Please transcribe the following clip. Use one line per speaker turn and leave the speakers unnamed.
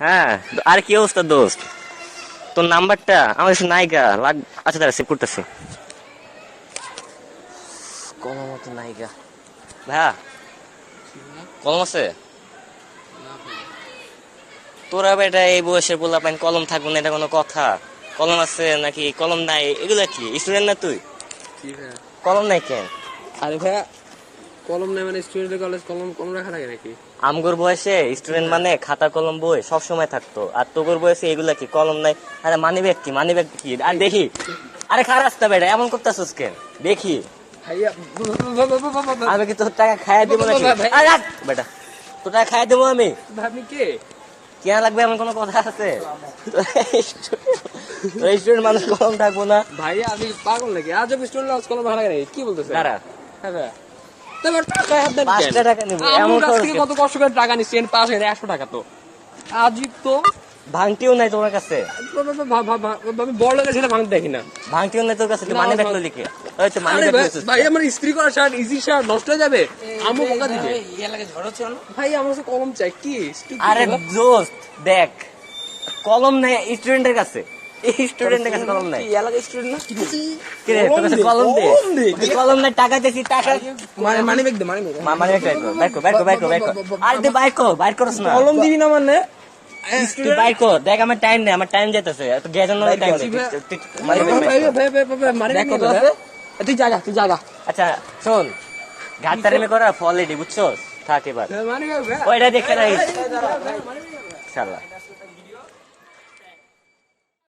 হ্যাঁ, আর কি অবস্থা দোস্ত? তোর নাম্বারটা আমার কাছে নাইগা আচ্ছা দাঁড়া সেভ করতেছি। কলম মতো নাইগা ভাইয়া, কলম আছে? তোরা বেটা এই বয়সের পোলা পাইন কলম থাকবো না, এটা কোনো কথা? কলম আছে নাকি কলম নাই? এগুলা কি স্টুডেন্ট না তুই? কলম নাই কেন?
আরে ভাইয়া, কলম নাই মানে স্টুডেন্টের কলেজ কলম কলম রাখা থাকে নাকি?
আমগোর বয়সে স্টুডেন্ট মানে খাতা কলম বই সব সময় থাকতো, আর তোর বয়সে এগুলা কি কলম নাই? আরে মানি ব্যাগ কি, মানি ব্যাগ কি? আর দেখি, আরে খারাপ রাস্তা বেটা এমন করতেছিস কেন? দেখি
ভাইয়া
আমি কি তোর টাকা খাইয়া দেবো নাকি? আরে রাখ বেটা, তোর টাকা খাইয়া দেবো আমি?
আপনি কে?
কেন লাগবে এমন কোনো কথা আছে? স্টুডেন্ট মানুষ কলম থাকবো না?
ভাইয়া আমি পাগল নাকি? আজ স্টুডেন্ট কলম রাখা থাকে নাকি? কি বলতেছে?
দাঁড়া,
হ্যাঁ ভাইয়া, তোমার টাকায় হাত দেন কেন?
5টা টাকা নিবো
আমার
এমন
কাছ
খরচ
থেকে
কেন?
কত কষ্ট করে টাকা নিচ্ছেন, পাস হয়ে 100 টাকা তো আজীব তো।
ভাঙটিও নাই তোমার কাছে?
আমি বড় লোকের ছেলে ভাঙতে দেখি না।
ভাঙটিও নাই তোর কাছে? মানি ব্যাগ লিখে ওই তো মানি
আরে
ব্যাগ
ভাই, ভাই আমার ইস্ত্রি করা শার্ট, ইজি শার্ট নষ্ট হয়ে যাবে, আমু বকা দিবে। ভাই আমার কাছে কলম চাই কি?
আরে দোস্ত দেখ, কলম নাই স্টুডেন্টের কাছে, এই স্টুডেন্টের কাছে কলম নাই।
এলাকার স্টুডেন্ট না
কি রে তোর কাছে কলম দে? কলম নাই, টাকা দিছি, টাকা
মানি ব্যাগ দে, মানি ব্যাগ।
মানি ব্যাগ বাইর কর। আরে দে বাইর করছ না?
কলম দিবি না মানে?
তুই বাইর কর, দেখ আমার টাইম নেই, আমার টাইম যেতেছে, এত গেজন না টাইম নেই।
মানি ব্যাগ কত আছে? তুই জায়গা, তুই জায়গা।
আচ্ছা শোন, ঘাটতারেমি করা ফলেডি বুঝছস? থাক এবার
মানি ব্যাগ
ওইটা দেখে রাখিস শালা।